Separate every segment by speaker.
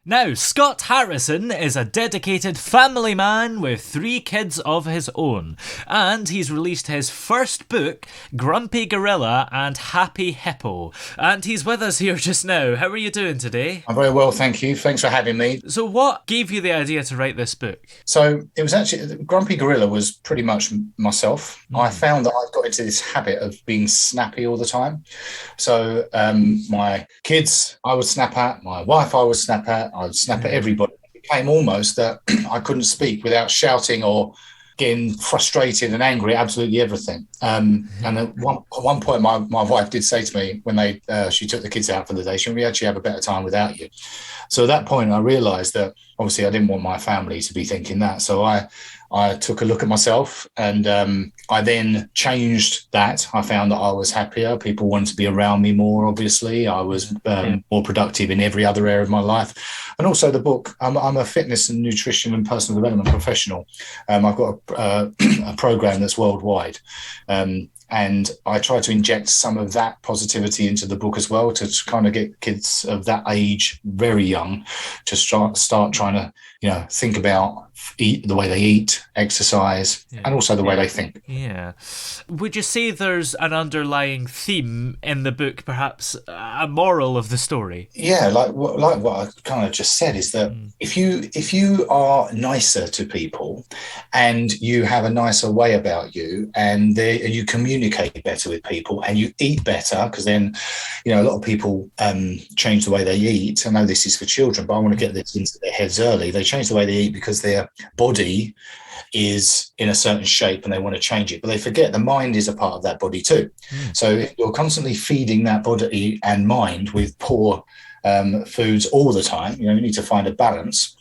Speaker 1: Now, Scott Harrison is a dedicated family man with 3 kids of his own, and he's released his first book, Grumpy Gorilla and Happy Hippo, and he's with us here just now. How are you doing today?
Speaker 2: I'm very well, thank you. Thanks for having me.
Speaker 1: So what gave you the idea to write this book?
Speaker 2: So it was actually, Grumpy Gorilla was pretty much myself. I found that I got into this habit of being snappy all the time. So my kids, I would snap at, my wife, I would snap at everybody. It became almost that I couldn't speak without shouting or getting frustrated and angry at absolutely everything. And at one point, my wife did say to me when she took the kids out for the day, we actually have a better time without you. So at that point, I realised that obviously I didn't want my family to be thinking that. So I took a look at myself, and I then changed that. I found that I was happier. People wanted to be around me more, obviously. I was more productive in every other area of my life. And also the book, I'm a fitness and nutrition and personal development professional. I've got a program that's worldwide. And I try to inject some of that positivity into the book as well, to kind of get kids of that age, very young, to start trying to, think about the way they eat, exercise, and also the way they think.
Speaker 1: Yeah. Would you say there's an underlying theme in the book, perhaps a moral of the story?
Speaker 2: Yeah, like what I kind of just said is that if you are nicer to people and you have a nicer way about you, and you communicate better with people and you eat better, because then, a lot of people change the way they eat. I know this is for children, but I want to get this into their heads early. They change the way they eat because their body is in a certain shape and they want to change it, but they forget the mind is a part of that body too. So if you're constantly feeding that body and mind with poor foods all the time, you need to find a balance,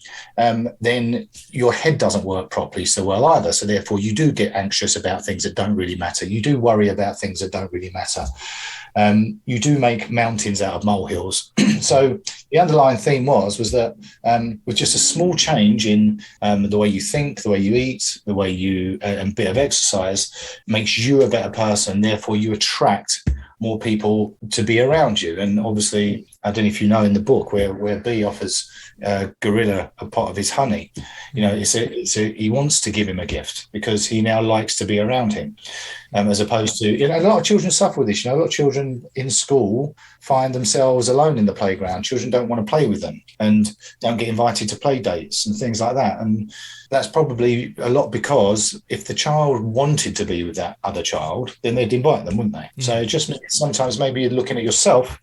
Speaker 2: then your head doesn't work properly so well either. So therefore you do get anxious about things that don't really matter. You do worry about things that don't really matter. You do make mountains out of molehills. So the underlying theme was that with just a small change in the way you think, the way you eat, the way you and a bit of exercise makes you a better person. Therefore, you attract more people to be around you. And obviously, I don't know if you know in the book where B offers Gorilla a pot of his honey, he wants to give him a gift because he now likes to be around him, as opposed to, a lot of children suffer with this. A lot of children in school find themselves alone in the playground. Children don't want to play with them and don't get invited to play dates and things like that. And that's probably a lot because if the child wanted to be with that other child, then they'd invite them, wouldn't they? So it just means sometimes maybe you're looking at yourself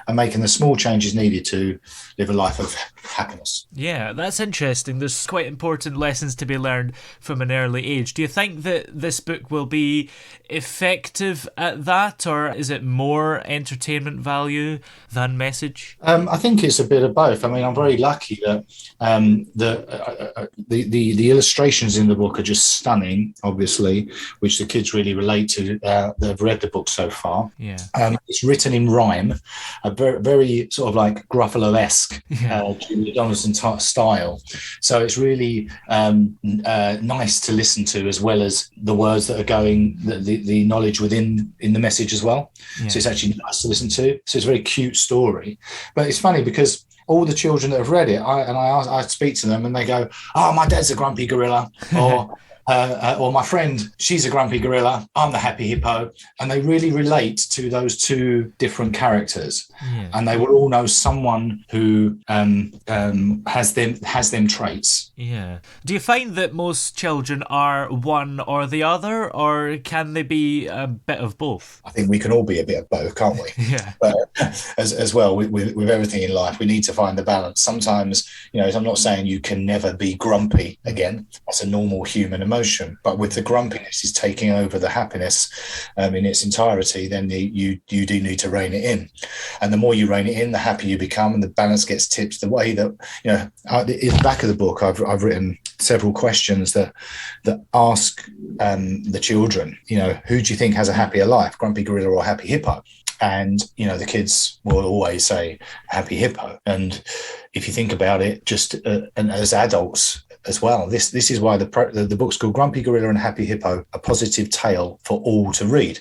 Speaker 2: and making the small changes needed to live a life of happiness.
Speaker 1: Yeah, that's interesting. There's quite important lessons to be learned from an early age. Do you think that this book will be effective at that, or is it more entertainment value than message?
Speaker 2: I think it's a bit of both. I mean, I'm very lucky that the illustrations in the book are just stunning, obviously, which the kids really relate to that have read the book so far.
Speaker 1: Yeah.
Speaker 2: It's written in rhyme, a very, very sort of like Gruffalo-esque Julia Donaldson style. So it's really nice to listen to, as well as the words that are going, the knowledge within in the message as well. Yeah. So it's actually nice to listen to. So it's a very cute story. But it's funny because all the children that have read it, I speak to them and they go, "Oh, my dad's a grumpy gorilla," or my friend, she's a grumpy gorilla, I'm the happy hippo. And they really relate to those two different characters. Yeah. And they will all know someone who has them traits.
Speaker 1: Yeah. Do you find that most children are one or the other, or can they be a bit of both?
Speaker 2: I think we can all be a bit of both, can't we?
Speaker 1: Yeah.
Speaker 2: But as well, with everything in life, we need to find the balance. Sometimes, I'm not saying you can never be grumpy again. That's a normal human emotion. But with the grumpiness is taking over the happiness in its entirety, then you do need to rein it in. And the more you rein it in, the happier you become, and the balance gets tipped. The way that, in the back of the book, I've written several questions that ask the children, who do you think has a happier life, grumpy gorilla or happy hippo? And, the kids will always say happy hippo. And if you think about it, just and as adults as well. This is why the book's called Grumpy Gorilla and Happy Hippo, a positive tale for all to read.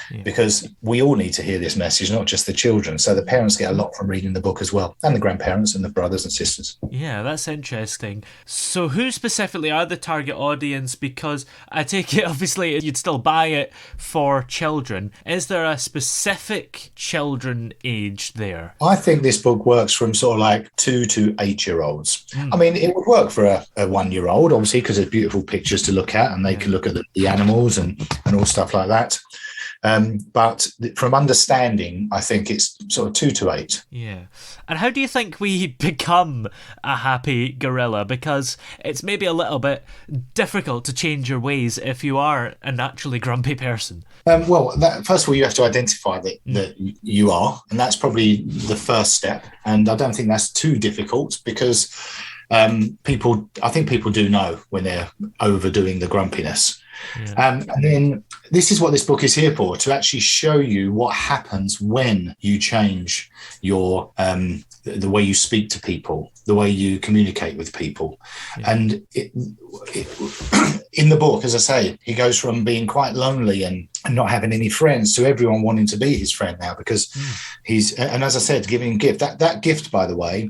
Speaker 2: Yeah. Because we all need to hear this message, not just the children. So the parents get a lot from reading the book as well, and the grandparents and the brothers and sisters.
Speaker 1: Yeah, that's interesting. So who specifically are the target audience? Because I take it, obviously, you'd still buy it for children. Is there a specific children age there?
Speaker 2: I think this book works from sort of like 2 to 8-year-olds. I mean, it would work for a 1-year-old, obviously, because there's beautiful pictures to look at, and they can look at the animals and all stuff like that. But from understanding, I think it's sort of 2 to 8.
Speaker 1: Yeah. And how do you think we become a happy gorilla? Because it's maybe a little bit difficult to change your ways if you are a naturally grumpy person.
Speaker 2: First of all, you have to identify that you are, and that's probably the first step. And I don't think that's too difficult, because I think people do know when they're overdoing the grumpiness. Yeah. And then this is what this book is here for, to actually show you what happens when you change your the way you speak to people, the way you communicate with people. Yeah. And in the book, as I say, he goes from being quite lonely and not having any friends to everyone wanting to be his friend now, because and as I said, giving a gift. That gift, by the way,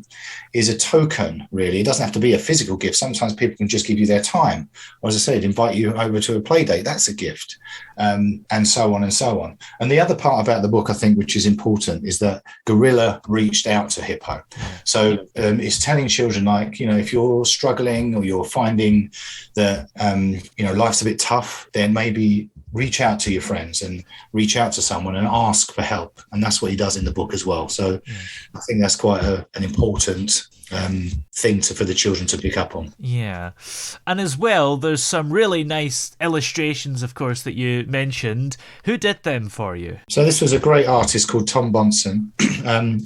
Speaker 2: is a token, really. It doesn't have to be a physical gift. Sometimes people can just give you their time. Or as I said, invite you over to a play date. That's a gift. And so on and so on. And the other part about the book, I think, which is important, is that Gorilla reached out to Hippo. So it's telling children, like, if you're struggling or you're finding that, life's a bit tough, then maybe reach out to your friends and reach out to someone and ask for help. And that's what he does in the book as well. So I think that's quite an important thing for the children to pick up on.
Speaker 1: Yeah. And as well, there's some really nice illustrations, of course, that you mentioned. Who did them for you?
Speaker 2: So this was a great artist called Tom Bonson.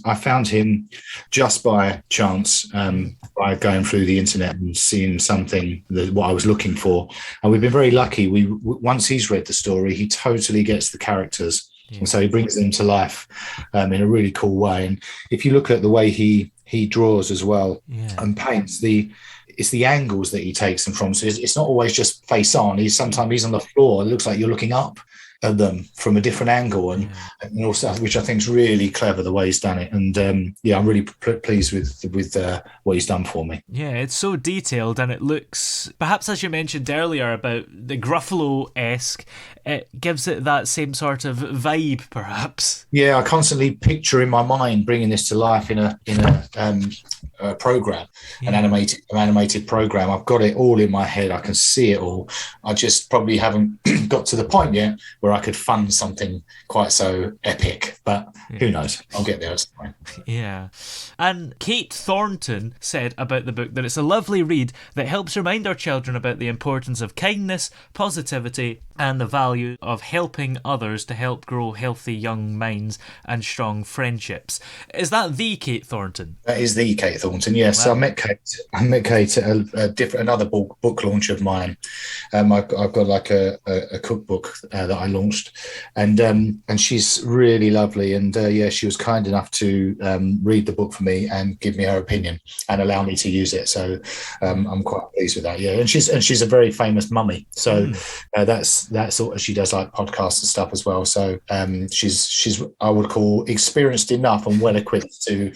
Speaker 2: I found him just by chance, by going through the internet and seeing something what I was looking for. And we've been very lucky. Once he's read the story, he totally gets the characters. Yeah. And so he brings them to life in a really cool way. And if you look at the way he draws as well, and paints, it's the angles that he takes them from. So it's not always just face on. Sometimes he's on the floor. It looks like you're looking up at them from a different angle, and also, which I think is really clever the way he's done it. And I'm really pleased with what he's done for me.
Speaker 1: Yeah, it's so detailed, and it looks, perhaps as you mentioned earlier about the Gruffalo-esque, it gives it that same sort of vibe, perhaps.
Speaker 2: Yeah, I constantly picture in my mind bringing this to life in a program, an animated program. I've got it all in my head. I can see it all. I just probably haven't got to the point yet where I could fund something quite so epic, but who knows? I'll get there at some point.
Speaker 1: Yeah. And Kate Thornton said about the book that it's a lovely read that helps remind our children about the importance of kindness, positivity, and the value of helping others to help grow healthy young minds and strong friendships. Is that the Kate Thornton?
Speaker 2: That is the Kate Thornton, yes. Wow. So I met Kate at another book launch of mine. I've got like a cookbook that I launched, and she's really lovely. And she was kind enough to read the book for me and give me her opinion and allow me to use it. So I'm quite pleased with that. Yeah, and she's a very famous mummy. So that's sort of, she does like podcasts and stuff as well. So she's I would call experienced enough and well equipped to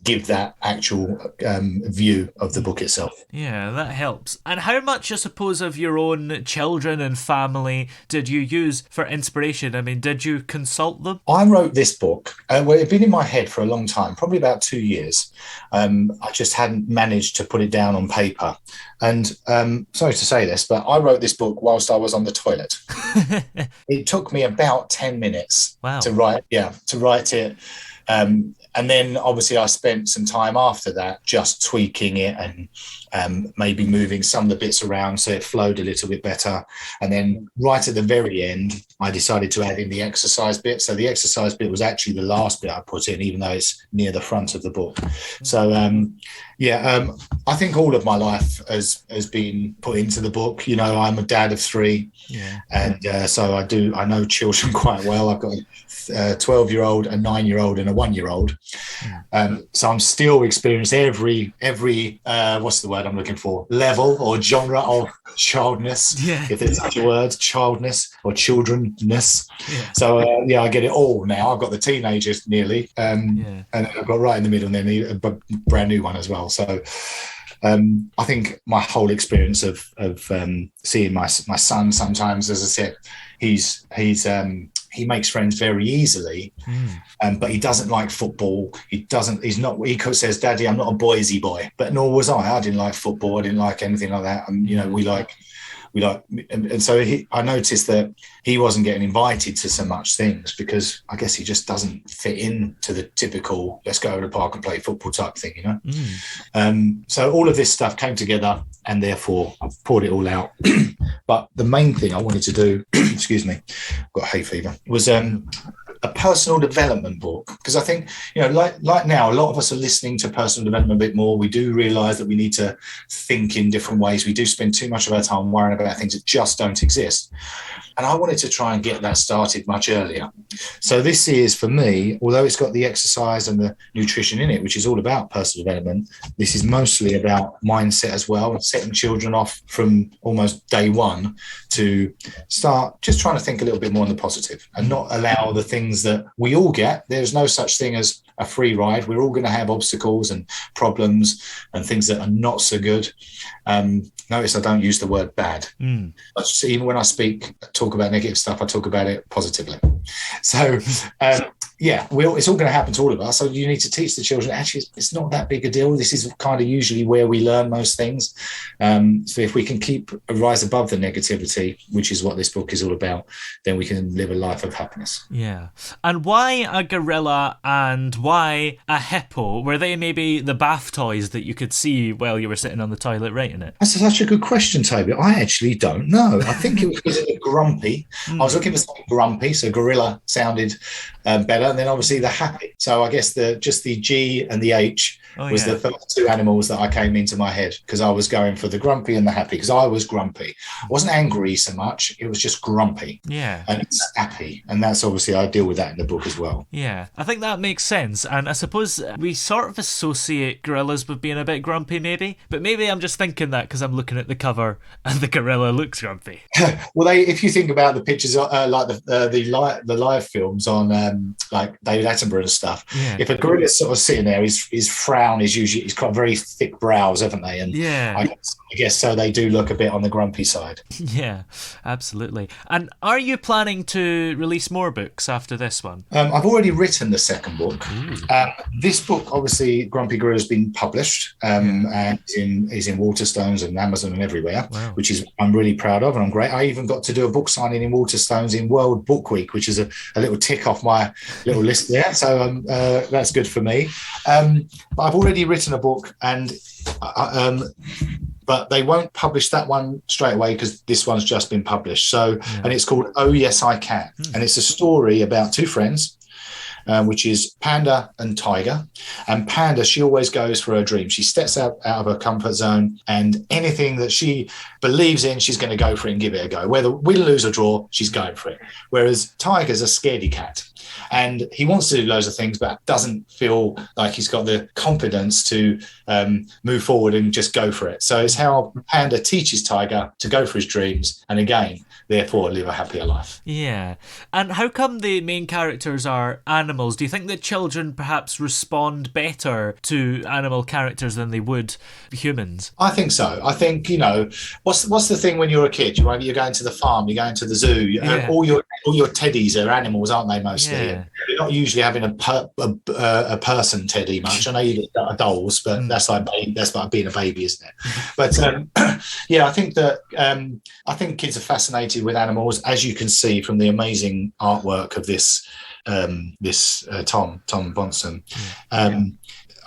Speaker 2: give that actual view of the book itself.
Speaker 1: Yeah, that helps. And how much, I suppose, of your own children and family did you use for inspiration? I mean, did you consult them?
Speaker 2: I wrote this book. Well, it had been in my head for a long time, probably about 2 years. I just hadn't managed to put it down on paper. And sorry to say this, but I wrote this book whilst I was on the toilet. It took me about 10 minutes to write it. And then obviously I spent some time after that just tweaking it and maybe moving some of the bits around so it flowed a little bit better. And then right at the very end, I decided to add in the exercise bit. So the exercise bit was actually the last bit I put in, even though it's near the front of the book. So Yeah, I think all of my life has been put into the book. You know, I'm a dad of three,
Speaker 1: Yeah.
Speaker 2: and so I know children quite well. I've got a 12-year-old, a 9-year-old, and a 1-year-old.
Speaker 1: Mm.
Speaker 2: So I'm still experiencing every what's the word I'm looking for, level or genre of childness,
Speaker 1: Yeah.
Speaker 2: if there's such a word, childness or childrenness.
Speaker 1: Yeah.
Speaker 2: So yeah, I get it all now. I've got the teenagers nearly,
Speaker 1: Yeah.
Speaker 2: and I've got right in the middle, and then a brand new one as well. So I think my whole experience of seeing my son sometimes, as I said, he makes friends very easily,
Speaker 1: Mm.
Speaker 2: but he doesn't like football. He's not. He says, "Daddy, I'm not a boysy boy," but nor was I. I didn't like football. I didn't like anything like that. And you know, and so I noticed that he wasn't getting invited to so much things because I guess he just doesn't fit into the typical let's go to the park and play football type thing, you know. So all of this stuff came together, and therefore I poured it all out. But the main thing I wanted to do, excuse me, got hay fever, was a personal development book, because I think, you know, like now, a lot of us are listening to personal development a bit more. We do realize that we need to think in different ways. We do spend too much of our time worrying about things that just don't exist. And I wanted to try and get that started much earlier. So this is, for me, although it's got the exercise and the nutrition in it, which is all about personal development, this is mostly about mindset as well, and setting children off from almost day one to start just trying to think a little bit more on the positive and not allow the things that we all get. There's no such thing as a free ride. We're all going to have obstacles and problems and things that are not so good. Notice I don't use the word bad. Even when I talk about negative stuff, I talk about it positively. So yeah, it's all going to happen to all of us. So you need to teach the children, actually, it's not that big a deal. This is kind of usually where we learn most things. So if we can rise above the negativity, which is what this book is all about, then we can live a life of happiness.
Speaker 1: Yeah. And why a gorilla and why a hippo? Were they maybe the bath toys that you could see while you were sitting on the toilet writing it?
Speaker 2: That's such a good question, Toby. I actually don't know. I think it was grumpy. I was looking for something grumpy, so gorilla sounded better. And then obviously the happy. So I guess just the G and the H was the first two animals that I came into my head, because I was going for the grumpy and the happy, because I was grumpy. I wasn't angry so much. It was just grumpy.
Speaker 1: Yeah.
Speaker 2: And it's happy. And that's obviously, I deal with that in the book as well.
Speaker 1: Yeah. I think that makes sense. And I suppose we sort of associate gorillas with being a bit grumpy, maybe. But maybe I'm just thinking that because I'm looking at the cover and the gorilla looks grumpy.
Speaker 2: Well, if you think about the pictures, like the live films on like David Attenborough and stuff, if a gorilla's sort of sitting there, his frown is usually, he's got very thick brows, haven't they? And I guess so they do look a bit on the grumpy side.
Speaker 1: Yeah, absolutely. And are you planning to release more books after this one?
Speaker 2: I've already written the second book. This book, obviously, Grumpy Gorilla, has been published and is in Waterstones and Amazon and everywhere, which is I'm really proud of, and I'm great. I even got to do a book signing in Waterstones in World Book Week, which is a little tick off my little list there. So that's good for me. But I've already written a book, and but they won't publish that one straight away because this one's just been published. So, and it's called Oh Yes I Can, and it's a story about two friends, which is Panda and Tiger. And Panda, she always goes for her dream. She steps out of her comfort zone, and anything that she believes in, she's going to go for it and give it a go. Whether win, lose or draw, she's going for it. Whereas Tiger's a scaredy cat, and he wants to do loads of things, but doesn't feel like he's got the confidence to move forward and just go for it. So it's how Panda teaches Tiger to go for his dreams, and again, therefore live a happier life.
Speaker 1: Yeah. And how come the main characters are animals? Do you think that children perhaps respond better to animal characters than they would humans?
Speaker 2: I think so. I think, you know, what's the thing when you're a kid? You're going to the farm, you're going to the zoo. All your teddies are animals, aren't they, mostly? Yeah. You're not usually having a person teddy much. I know you get dolls, but that's like being a baby, isn't it? But yeah, I think that kids are fascinated with animals, as you can see from the amazing artwork of this Tom Bonson.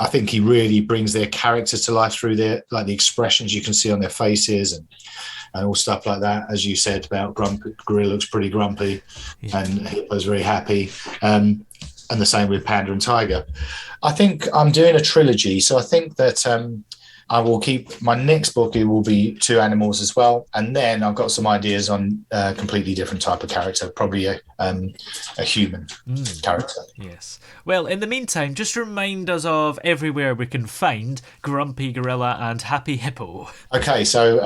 Speaker 2: I think he really brings their characters to life through the expressions you can see on their faces and all stuff like that. As you said about grumpy, gorilla looks pretty grumpy, and Hippo's very happy. and the same with Panda and Tiger. I think I'm doing a trilogy, so I think that I will keep my next book. It will be two animals as well, and then I've got some ideas on a completely different type of character, probably a human character.
Speaker 1: Yes. Well, in the meantime, just remind us of everywhere we can find Grumpy Gorilla and Happy Hippo.
Speaker 2: Okay, so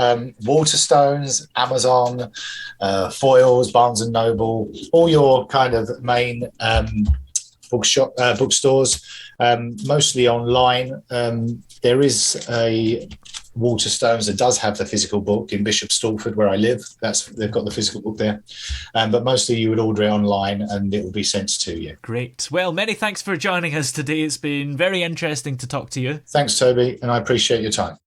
Speaker 2: Waterstones, Amazon, Foyles, Barnes and Noble, all your kind of main bookstores, mostly online. There is a Waterstones that does have the physical book in Bishop Stortford, where I live. They've got the physical book there, but mostly you would order it online and it will be sent to you.
Speaker 1: Great. Well, many thanks for joining us today. It's been very interesting to talk to you.
Speaker 2: Thanks, Toby, and I appreciate your time.